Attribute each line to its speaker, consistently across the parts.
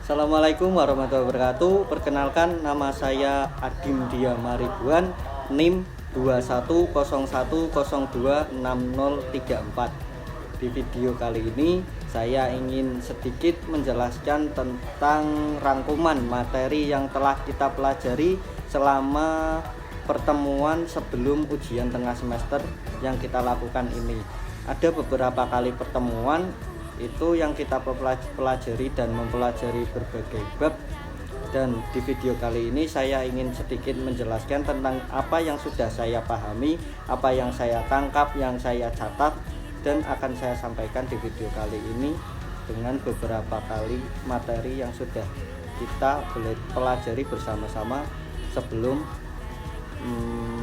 Speaker 1: Assalamualaikum warahmatullahi wabarakatuh. Perkenalkan, nama saya Adim Dia Maribuan, NIM 2101026034. Di video kali ini saya ingin sedikit menjelaskan tentang rangkuman materi yang telah kita pelajari selama pertemuan sebelum ujian tengah semester yang kita lakukan ini. Ada beberapa kali pertemuan itu yang kita pelajari dan mempelajari berbagai bab, dan di video kali ini saya ingin sedikit menjelaskan tentang apa yang sudah saya pahami, apa yang saya tangkap, yang saya catat, dan akan saya sampaikan di video kali ini dengan beberapa kali materi yang sudah kita pelajari bersama-sama sebelum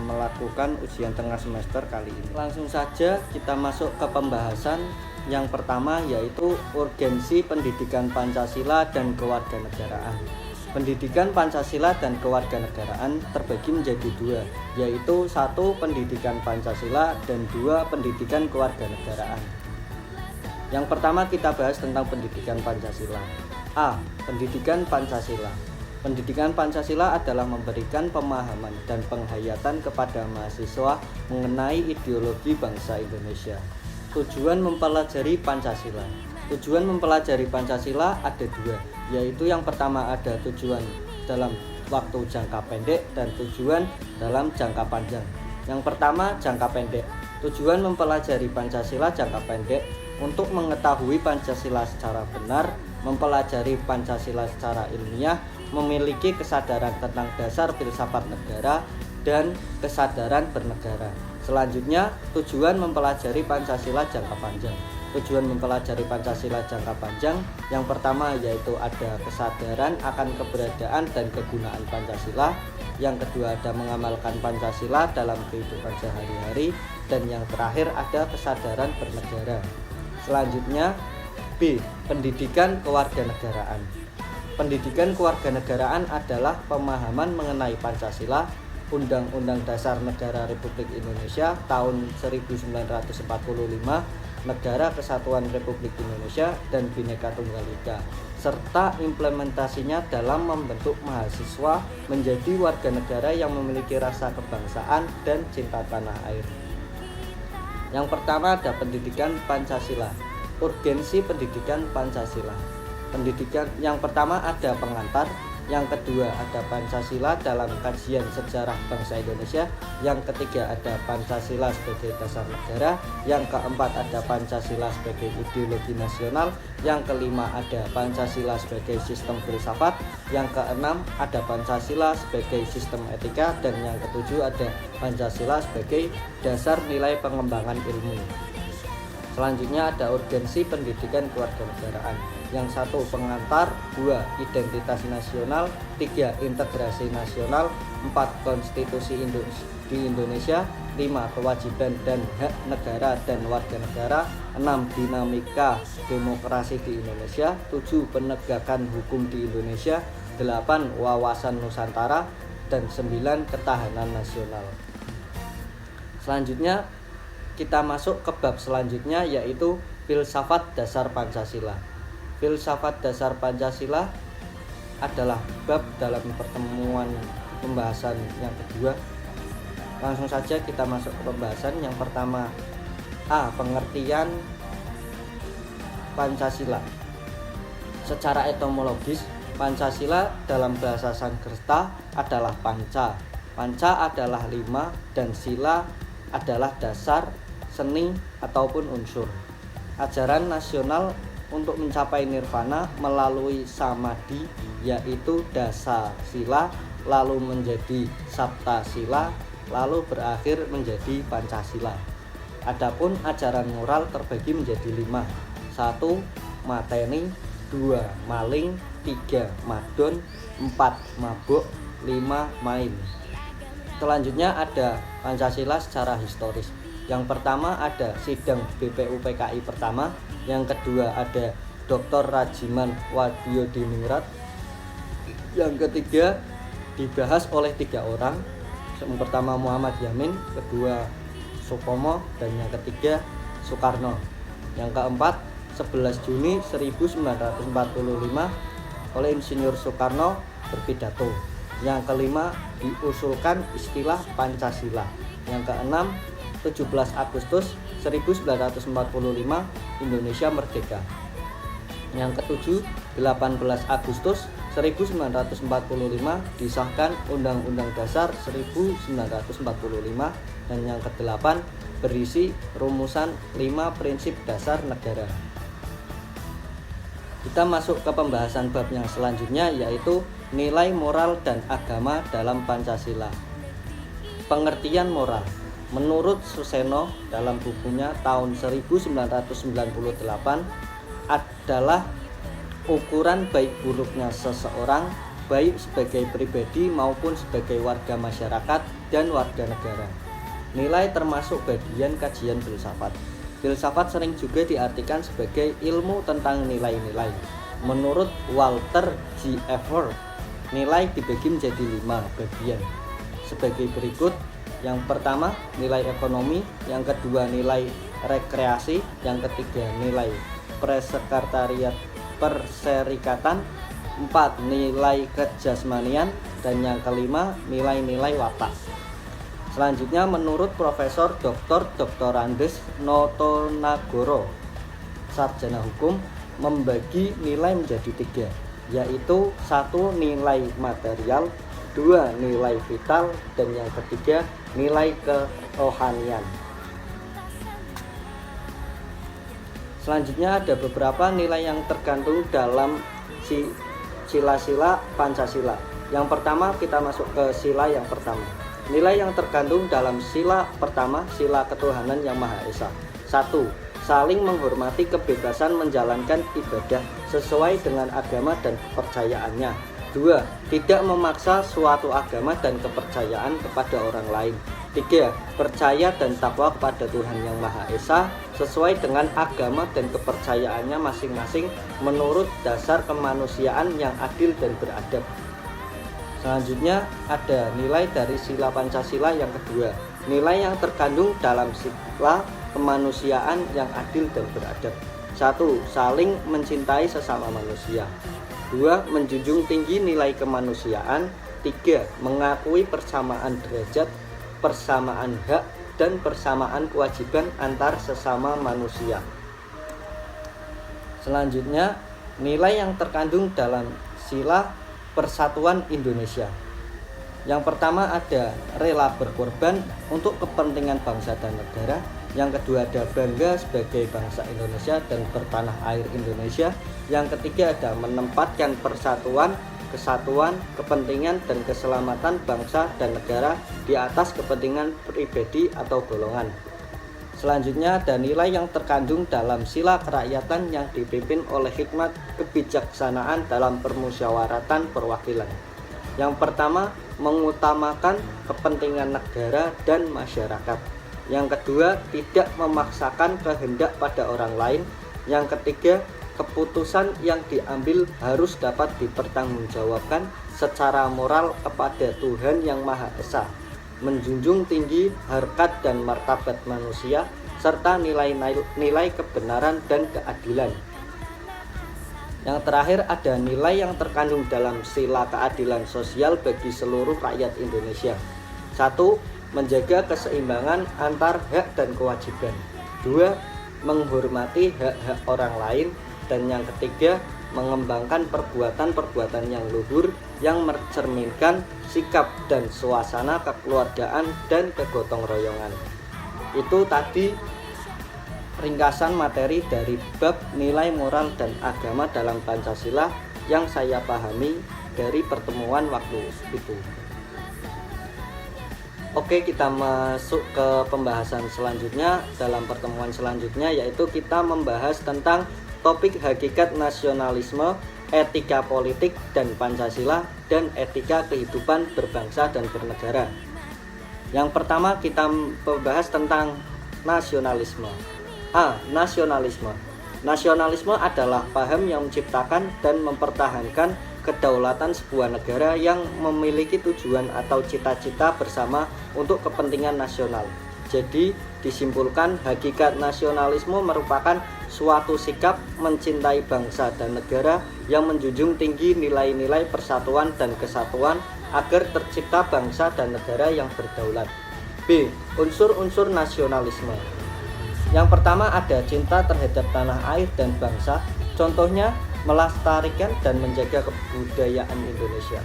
Speaker 1: melakukan ujian tengah semester kali ini. Langsung saja kita masuk ke pembahasan. Yang pertama yaitu urgensi pendidikan Pancasila dan kewarganegaraan. Pendidikan Pancasila dan kewarganegaraan terbagi menjadi dua, yaitu satu pendidikan Pancasila dan dua pendidikan kewarganegaraan. Yang pertama kita bahas tentang pendidikan Pancasila. A. Pendidikan Pancasila. Pendidikan Pancasila adalah memberikan pemahaman dan penghayatan kepada mahasiswa mengenai ideologi bangsa Indonesia. Tujuan mempelajari Pancasila. Tujuan mempelajari Pancasila ada dua, yaitu yang pertama ada tujuan dalam waktu jangka pendek dan tujuan dalam jangka panjang. Yang pertama jangka pendek. Tujuan mempelajari Pancasila jangka pendek untuk mengetahui Pancasila secara benar, mempelajari Pancasila secara ilmiah, memiliki kesadaran tentang dasar filsafat negara dan kesadaran bernegara. Selanjutnya, tujuan mempelajari Pancasila jangka panjang. Tujuan mempelajari Pancasila jangka panjang yang pertama yaitu ada kesadaran akan keberadaan dan kegunaan Pancasila. Yang kedua ada mengamalkan Pancasila dalam kehidupan sehari-hari. Dan yang terakhir ada kesadaran bernegara. Selanjutnya, B. Pendidikan kewarganegaraan. Pendidikan kewarganegaraan adalah pemahaman mengenai Pancasila, Undang-Undang Dasar Negara Republik Indonesia tahun 1945, Negara Kesatuan Republik Indonesia, dan Bhinneka Tunggal Ika, serta implementasinya dalam membentuk mahasiswa menjadi warga negara yang memiliki rasa kebangsaan dan cinta tanah air. Yang pertama ada pendidikan Pancasila. Urgensi pendidikan Pancasila. Pendidikan yang pertama ada pengantar, yang kedua ada Pancasila dalam kajian sejarah bangsa Indonesia, yang ketiga ada Pancasila sebagai dasar negara, yang keempat ada Pancasila sebagai ideologi nasional, yang kelima ada Pancasila sebagai sistem filsafat, yang keenam ada Pancasila sebagai sistem etika, dan yang ketujuh ada Pancasila sebagai dasar nilai pengembangan ilmu. Selanjutnya ada urgensi pendidikan kewarganegaraan. Yang satu pengantar, dua identitas nasional, tiga integrasi nasional, empat konstitusi di Indonesia, lima kewajiban dan hak negara dan warga negara, enam dinamika demokrasi di Indonesia, tujuh penegakan hukum di Indonesia, delapan wawasan Nusantara, dan sembilan ketahanan nasional. Selanjutnya kita masuk ke bab selanjutnya yaitu filsafat dasar Pancasila. Filsafat dasar Pancasila adalah bab dalam pertemuan pembahasan yang kedua. Langsung saja kita masuk ke pembahasan yang pertama. A. Pengertian Pancasila. Secara etimologis, Pancasila dalam bahasa Sanskerta adalah panca. Panca adalah lima dan sila adalah dasar, seni ataupun unsur. Ajaran nasional untuk mencapai nirvana melalui samadhi yaitu dasa sila, lalu menjadi sapta sila, lalu berakhir menjadi Pancasila. Adapun ajaran moral terbagi menjadi lima. 1. Mateni, 2. Maling, 3. Madon, 4. Mabuk, 5. Main. Selanjutnya ada Pancasila secara historis. Yang pertama ada sidang BPUPKI pertama, yang kedua ada Dr. Rajiman Wadiyodiningrat, yang ketiga dibahas oleh 3 orang. Yang pertama Muhammad Yamin, kedua Supomo, dan yang ketiga Soekarno. Yang keempat 11 Juni 1945 oleh Insinyur Soekarno berpidato. Yang kelima, diusulkan istilah Pancasila. Yang keenam, 17 Agustus 1945 Indonesia merdeka. Yang ketujuh, 18 Agustus 1945 disahkan Undang-Undang Dasar 1945. Dan yang kedelapan, berisi rumusan 5 prinsip dasar negara. Kita masuk ke pembahasan bab yang selanjutnya, yaitu nilai moral dan agama dalam Pancasila. Pengertian moral. Menurut Suseno dalam bukunya tahun 1998 adalah ukuran baik buruknya seseorang, baik sebagai pribadi maupun sebagai warga masyarakat dan warga negara. Nilai termasuk bagian kajian filsafat. Filsafat sering juga diartikan sebagai ilmu tentang nilai-nilai. Menurut Walter G. Evers, nilai dibagi menjadi 5 bagian sebagai berikut. Yang pertama, nilai ekonomi. Yang kedua, nilai rekreasi. Yang ketiga, nilai perserikatan. 4, nilai kejasmanian. Dan yang kelima, nilai-nilai watak. Selanjutnya, menurut Profesor Dr. Andes Notonagoro, sarjana hukum, membagi nilai menjadi 3, yaitu 1, nilai material, 2, nilai vital, dan yang ketiga, nilai kerohanian. Selanjutnya ada beberapa nilai yang tergantung dalam sila-sila Pancasila. Yang pertama, kita masuk ke sila yang pertama. Nilai yang terkandung dalam sila pertama, sila ketuhanan yang Maha Esa. 1. Saling menghormati kebebasan menjalankan ibadah sesuai dengan agama dan kepercayaannya. 2. Tidak memaksa suatu agama dan kepercayaan kepada orang lain. 3. Percaya dan takwa kepada Tuhan yang Maha Esa sesuai dengan agama dan kepercayaannya masing-masing menurut dasar kemanusiaan yang adil dan beradab. Selanjutnya ada nilai dari sila Pancasila yang kedua. Nilai yang terkandung dalam sila kemanusiaan yang adil dan beradab. 1. Saling mencintai sesama manusia. 2. Menjunjung tinggi nilai kemanusiaan. 3. Mengakui persamaan derajat, persamaan hak, dan persamaan kewajiban antar sesama manusia. Selanjutnya, nilai yang terkandung dalam sila Persatuan Indonesia. Yang pertama ada rela berkorban untuk kepentingan bangsa dan negara. Yang kedua ada bangga sebagai bangsa Indonesia dan bertanah air Indonesia. Yang ketiga ada menempatkan persatuan, kesatuan, kepentingan, dan keselamatan bangsa dan negara di atas kepentingan pribadi atau golongan. Selanjutnya ada nilai yang terkandung dalam sila kerakyatan yang dipimpin oleh hikmat kebijaksanaan dalam permusyawaratan perwakilan. Yang pertama, mengutamakan kepentingan negara dan masyarakat. Yang kedua, tidak memaksakan kehendak pada orang lain. Yang ketiga, keputusan yang diambil harus dapat dipertanggungjawabkan secara moral kepada Tuhan yang Maha Esa, menjunjung tinggi harkat dan martabat manusia, serta nilai kebenaran dan keadilan. Yang terakhir ada nilai yang terkandung dalam sila keadilan sosial bagi seluruh rakyat Indonesia. 1. Menjaga keseimbangan antar hak dan kewajiban. 2. Menghormati hak-hak orang lain. Dan yang ketiga, mengembangkan perbuatan-perbuatan yang luhur yang mencerminkan sikap dan suasana kekeluargaan dan kegotong royongan. Itu tadi ringkasan materi dari bab nilai moral dan agama dalam Pancasila yang saya pahami dari pertemuan waktu itu. Oke, kita masuk ke pembahasan selanjutnya. Dalam pertemuan selanjutnya yaitu kita membahas tentang topik hakikat nasionalisme, etika politik dan Pancasila, dan etika kehidupan berbangsa dan bernegara. Yang pertama kita membahas tentang nasionalisme. A. Nasionalisme. Nasionalisme adalah paham yang menciptakan dan mempertahankan kedaulatan sebuah negara yang memiliki tujuan atau cita-cita bersama untuk kepentingan nasional. Jadi disimpulkan hakikat nasionalisme merupakan suatu sikap mencintai bangsa dan negara yang menjunjung tinggi nilai-nilai persatuan dan kesatuan agar tercipta bangsa dan negara yang berdaulat. B. Unsur-unsur nasionalisme. Yang pertama ada cinta terhadap tanah air dan bangsa, contohnya melestarikan dan menjaga kebudayaan Indonesia.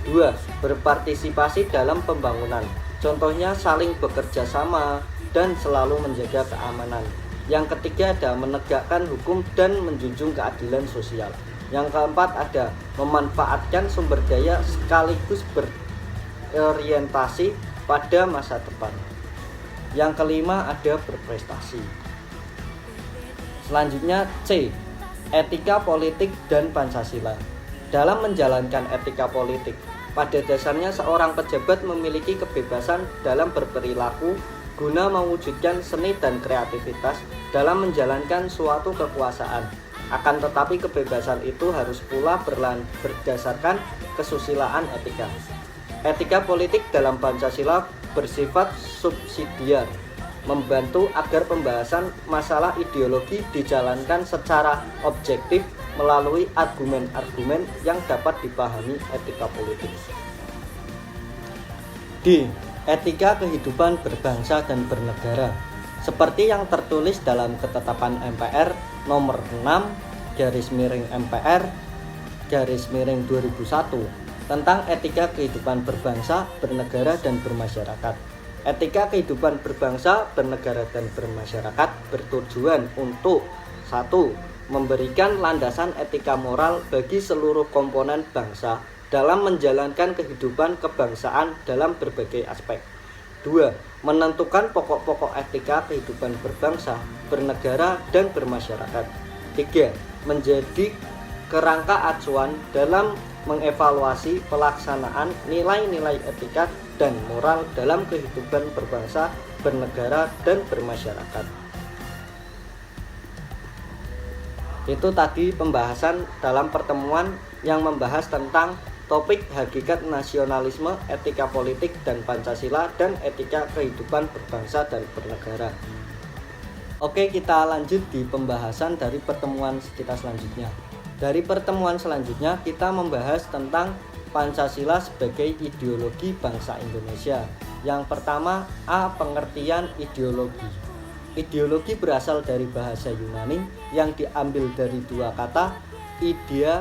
Speaker 1: 2. Berpartisipasi dalam pembangunan, contohnya saling bekerja sama dan selalu menjaga keamanan. Yang ketiga ada menegakkan hukum dan menjunjung keadilan sosial. Yang keempat ada memanfaatkan sumber daya sekaligus berorientasi pada masa depan. Yang kelima ada berprestasi. Selanjutnya C. Etika politik dan Pancasila. Dalam menjalankan etika politik, pada dasarnya seorang pejabat memiliki kebebasan dalam berperilaku guna mewujudkan seni dan kreativitas dalam menjalankan suatu kekuasaan. Akan tetapi kebebasan itu harus pula berdasarkan kesusilaan etika. Etika politik dalam Pancasila bersifat subsidiar, membantu agar pembahasan masalah ideologi dijalankan secara objektif melalui argumen-argumen yang dapat dipahami etika politik. D. Etika kehidupan berbangsa dan bernegara. Seperti yang tertulis dalam Ketetapan MPR nomor 6/MPR/2001 tentang etika kehidupan berbangsa, bernegara, dan bermasyarakat. Etika kehidupan berbangsa, bernegara, dan bermasyarakat bertujuan untuk 1. Memberikan landasan etika moral bagi seluruh komponen bangsa dalam menjalankan kehidupan kebangsaan dalam berbagai aspek. 2. Menentukan pokok-pokok etika kehidupan berbangsa, bernegara, dan bermasyarakat. 3. Menjadi kerangka acuan dalam mengevaluasi pelaksanaan nilai-nilai etika dan moral dalam kehidupan berbangsa, bernegara, dan bermasyarakat. Itu tadi pembahasan dalam pertemuan yang membahas tentang topik hakikat nasionalisme, etika politik dan Pancasila, dan etika kehidupan berbangsa dan bernegara. Oke, kita lanjut di pembahasan dari pertemuan kita selanjutnya. Dari pertemuan selanjutnya kita membahas tentang Pancasila sebagai ideologi bangsa Indonesia. Yang pertama, A. Pengertian ideologi. Ideologi berasal dari bahasa Yunani yang diambil dari dua kata, idea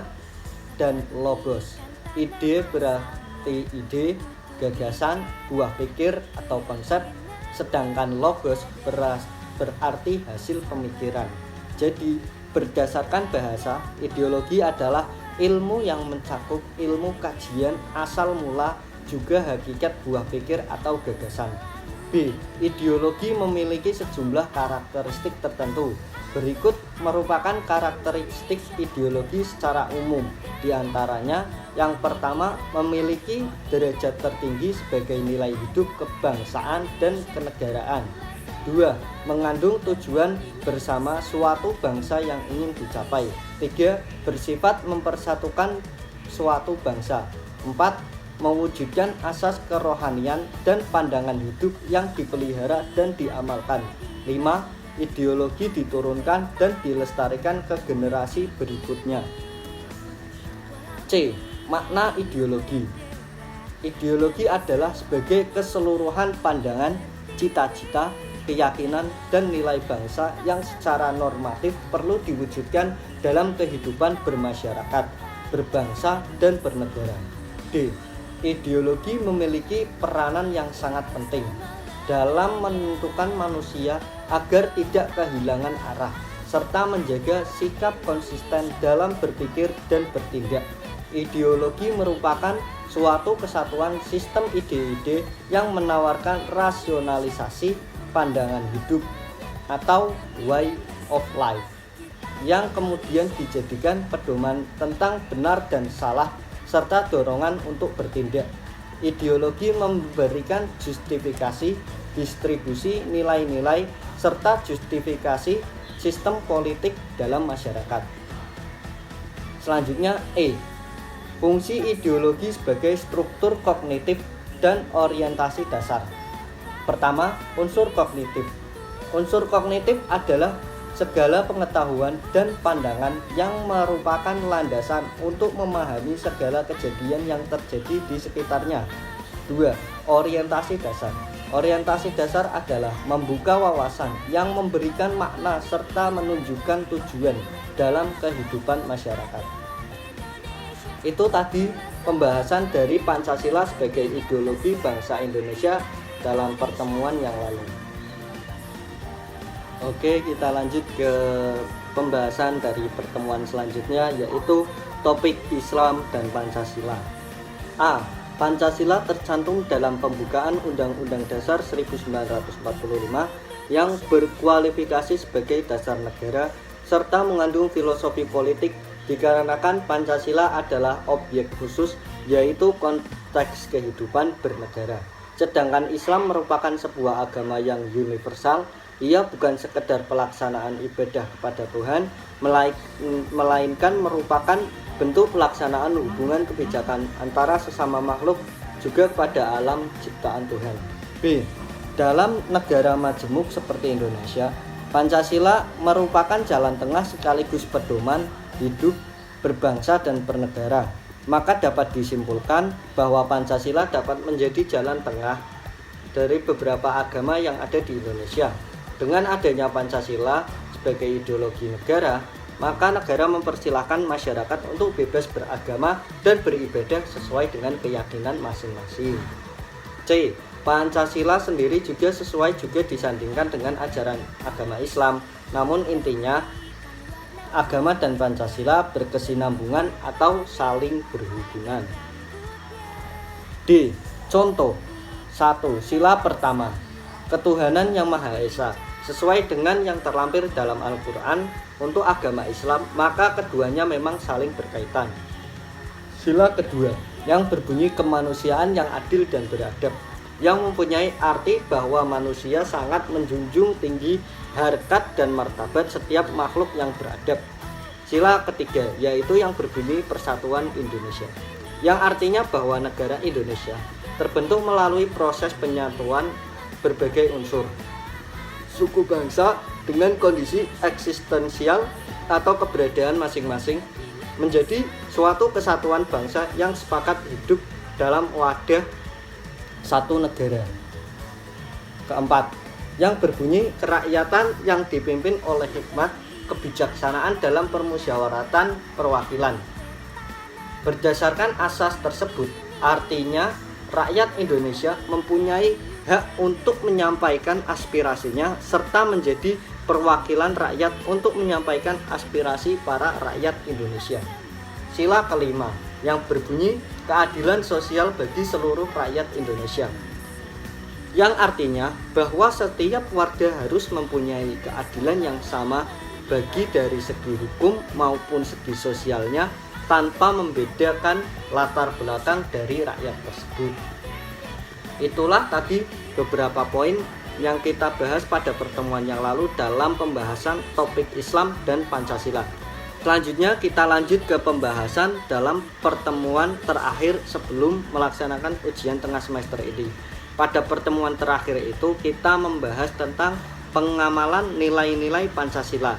Speaker 1: dan logos. Ide berarti ide, gagasan, buah pikir atau konsep, sedangkan logos berarti hasil pemikiran. Jadi berdasarkan bahasa, ideologi adalah ilmu yang mencakup ilmu kajian asal mula juga hakikat buah pikir atau gagasan. B. Ideologi memiliki sejumlah karakteristik tertentu. Berikut merupakan karakteristik ideologi secara umum. Di antaranya, yang pertama, memiliki derajat tertinggi sebagai nilai hidup kebangsaan dan kenegaraan. 2. Mengandung tujuan bersama suatu bangsa yang ingin dicapai. 3. Bersifat mempersatukan suatu bangsa. 4. Mewujudkan asas kerohanian dan pandangan hidup yang dipelihara dan diamalkan. 5. Ideologi diturunkan dan dilestarikan ke generasi berikutnya. C. Makna ideologi. Ideologi adalah sebagai keseluruhan pandangan, cita-cita, keyakinan, dan nilai bangsa yang secara normatif perlu diwujudkan dalam kehidupan bermasyarakat, berbangsa, dan bernegara. D. Ideologi memiliki peranan yang sangat penting dalam menentukan manusia agar tidak kehilangan arah, serta menjaga sikap konsisten dalam berpikir dan bertindak. Ideologi merupakan suatu kesatuan sistem ide-ide yang menawarkan rasionalisasi pandangan hidup atau way of life yang kemudian dijadikan pedoman tentang benar dan salah serta dorongan untuk bertindak. Ideologi memberikan justifikasi, distribusi nilai-nilai serta justifikasi sistem politik dalam masyarakat. Selanjutnya E. Fungsi ideologi sebagai struktur kognitif dan orientasi dasar. Pertama, unsur kognitif. Unsur kognitif adalah segala pengetahuan dan pandangan yang merupakan landasan untuk memahami segala kejadian yang terjadi di sekitarnya. 2. Orientasi dasar. Orientasi dasar adalah membuka wawasan yang memberikan makna serta menunjukkan tujuan dalam kehidupan masyarakat. Itu tadi pembahasan dari Pancasila sebagai ideologi bangsa Indonesia dalam pertemuan yang lalu. Oke, kita lanjut ke pembahasan dari pertemuan selanjutnya, yaitu topik Islam dan Pancasila. A. Pancasila tercantum dalam pembukaan Undang-Undang Dasar 1945 yang berkualifikasi sebagai dasar negara serta mengandung filosofi politik dikarenakan Pancasila adalah objek khusus, yaitu konteks kehidupan bernegara. Sedangkan Islam merupakan sebuah agama yang universal. Ia bukan sekedar pelaksanaan ibadah kepada Tuhan, melainkan merupakan bentuk pelaksanaan hubungan kebijakan antara sesama makhluk juga pada alam ciptaan Tuhan. B. Dalam negara majemuk seperti Indonesia, Pancasila merupakan jalan tengah sekaligus pedoman hidup berbangsa dan bernegara. Maka dapat disimpulkan bahwa Pancasila dapat menjadi jalan tengah dari beberapa agama yang ada di Indonesia. Dengan adanya Pancasila sebagai ideologi negara, maka negara mempersilahkan masyarakat untuk bebas beragama dan beribadah sesuai dengan keyakinan masing-masing. C. Pancasila sendiri juga disandingkan dengan ajaran agama Islam. Namun intinya, agama dan Pancasila berkesinambungan atau saling berhubungan. D. Contoh 1. Sila pertama, ketuhanan yang Maha Esa. Sesuai dengan yang terlampir dalam Al-Quran untuk agama Islam, maka keduanya memang saling berkaitan. Sila kedua, yang berbunyi kemanusiaan yang adil dan beradab, yang mempunyai arti bahwa manusia sangat menjunjung tinggi harkat dan martabat setiap makhluk yang beradab. Sila ketiga, yaitu yang berbunyi Persatuan Indonesia, yang artinya bahwa negara Indonesia terbentuk melalui proses penyatuan berbagai unsur suku bangsa dengan kondisi eksistensial atau keberadaan masing-masing menjadi suatu kesatuan bangsa yang sepakat hidup dalam wadah satu negara. Keempat, yang berbunyi kerakyatan yang dipimpin oleh hikmat kebijaksanaan dalam permusyawaratan perwakilan. Berdasarkan asas tersebut, artinya rakyat Indonesia mempunyai hak untuk menyampaikan aspirasinya serta menjadi perwakilan rakyat untuk menyampaikan aspirasi para rakyat Indonesia. Sila kelima, yang berbunyi keadilan sosial bagi seluruh rakyat Indonesia, yang artinya bahwa setiap warga harus mempunyai keadilan yang sama bagi dari segi hukum maupun segi sosialnya tanpa membedakan latar belakang dari rakyat tersebut. Itulah tadi beberapa poin yang kita bahas pada pertemuan yang lalu dalam pembahasan topik Islam dan Pancasila. Selanjutnya kita lanjut ke pembahasan dalam pertemuan terakhir sebelum melaksanakan ujian tengah semester ini. Pada pertemuan terakhir itu kita membahas tentang pengamalan nilai-nilai Pancasila.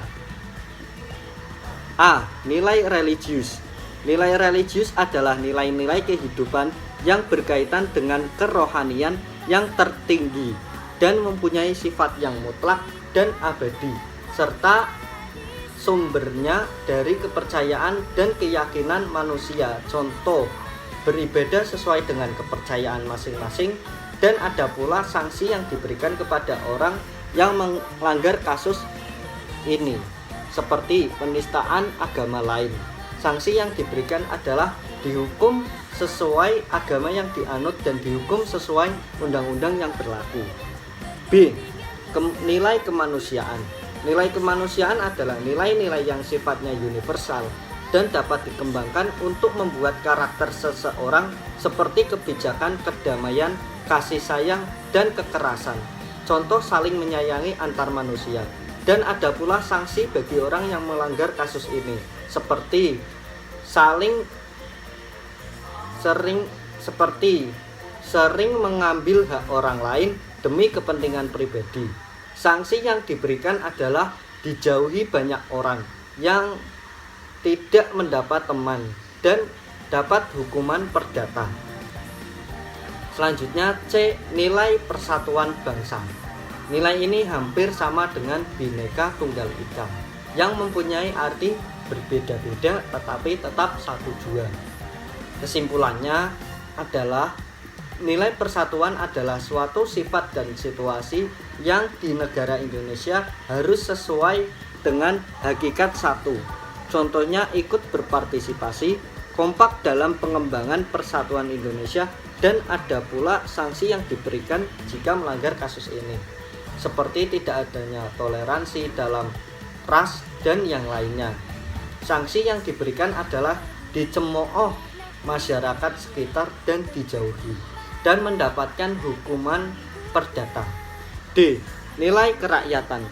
Speaker 1: A. Nilai religius. Nilai religius adalah nilai-nilai kehidupan yang berkaitan dengan kerohanian yang tertinggi dan mempunyai sifat yang mutlak dan abadi, serta sumbernya dari kepercayaan dan keyakinan manusia. Contoh, beribadah sesuai dengan kepercayaan masing-masing, dan ada pula sanksi yang diberikan kepada orang yang melanggar kasus ini, seperti penistaan agama lain. Sanksi yang diberikan adalah dihukum sesuai agama yang dianut dan dihukum sesuai undang-undang yang berlaku. B. Nilai kemanusiaan. Nilai kemanusiaan adalah nilai-nilai yang sifatnya universal dan dapat dikembangkan untuk membuat karakter seseorang seperti kebijakan, kedamaian, kasih sayang, dan kekerasan. Contoh saling menyayangi antar manusia. Dan ada pula sanksi bagi orang yang melanggar kasus ini, seperti sering mengambil hak orang lain demi kepentingan pribadi. Sanksi yang diberikan adalah dijauhi banyak orang yang tidak mendapat teman dan dapat hukuman perdata. Selanjutnya C. Nilai persatuan bangsa. Nilai ini hampir sama dengan Bhinneka Tunggal Ika yang mempunyai arti berbeda-beda tetapi tetap satu jua. Kesimpulannya adalah nilai persatuan adalah suatu sifat dan situasi yang di negara Indonesia harus sesuai dengan hakikat satu. Contohnya ikut berpartisipasi, kompak dalam pengembangan persatuan Indonesia, dan ada pula sanksi yang diberikan jika melanggar kasus ini, seperti tidak adanya toleransi dalam ras dan yang lainnya. Sanksi yang diberikan adalah dicemooh masyarakat sekitar dan dijauhi dan mendapatkan hukuman perdata. D. Nilai kerakyatan.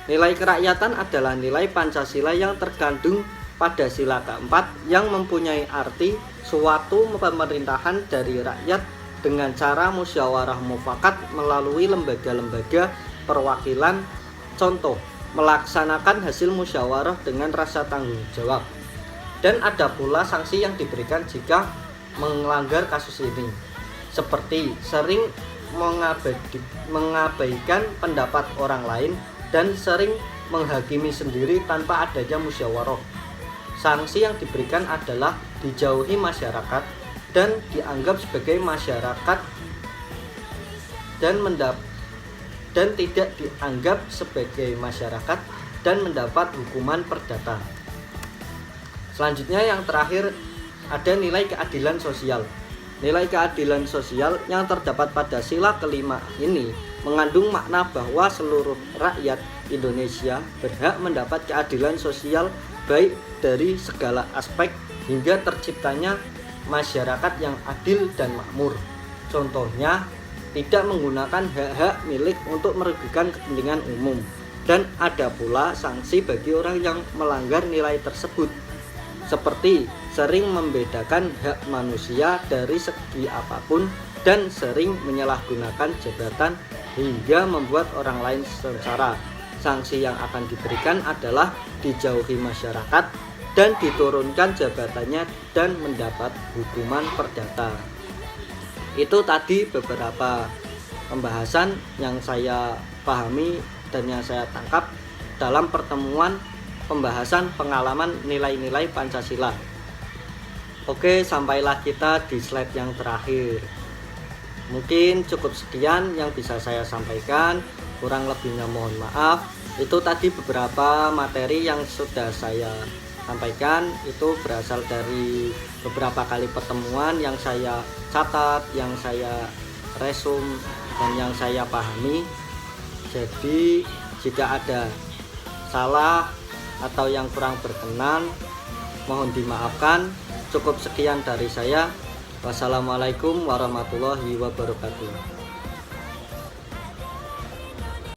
Speaker 1: Nilai kerakyatan adalah nilai Pancasila yang terkandung pada sila keempat yang mempunyai arti suatu pemerintahan dari rakyat dengan cara musyawarah mufakat melalui lembaga-lembaga perwakilan. Contoh, melaksanakan hasil musyawarah dengan rasa tanggung jawab. Dan ada pula sanksi yang diberikan jika melanggar kasus ini, seperti sering mengabaikan pendapat orang lain dan sering menghakimi sendiri tanpa adanya musyawarah. Sanksi yang diberikan adalah dijauhi masyarakat dan dianggap sebagai masyarakat dan tidak dianggap sebagai masyarakat dan mendapat hukuman perdata. Selanjutnya yang terakhir ada nilai keadilan sosial. Nilai keadilan sosial yang terdapat pada sila kelima ini mengandung makna bahwa seluruh rakyat Indonesia berhak mendapat keadilan sosial baik dari segala aspek hingga terciptanya masyarakat yang adil dan makmur. Contohnya, tidak menggunakan hak-hak milik untuk merugikan kepentingan umum, dan ada pula sanksi bagi orang yang melanggar nilai tersebut, seperti sering membedakan hak manusia dari segi apapun dan sering menyalahgunakan jabatan hingga membuat orang lain sengsara. Sanksi yang akan diberikan adalah dijauhi masyarakat dan diturunkan jabatannya dan mendapat hukuman perdata. Itu tadi beberapa pembahasan yang saya pahami dan yang saya tangkap dalam pertemuan pembahasan pengalaman nilai-nilai Pancasila. Oke, sampailah kita di slide yang terakhir. Mungkin cukup sekian yang bisa saya sampaikan, kurang lebihnya mohon maaf. Itu tadi beberapa materi yang sudah saya sampaikan, itu berasal dari beberapa kali pertemuan yang saya catat, yang saya resum, dan yang saya pahami. Jadi jika ada salah atau yang kurang berkenan, mohon dimaafkan. Cukup sekian dari saya. Wassalamualaikum warahmatullahi wabarakatuh.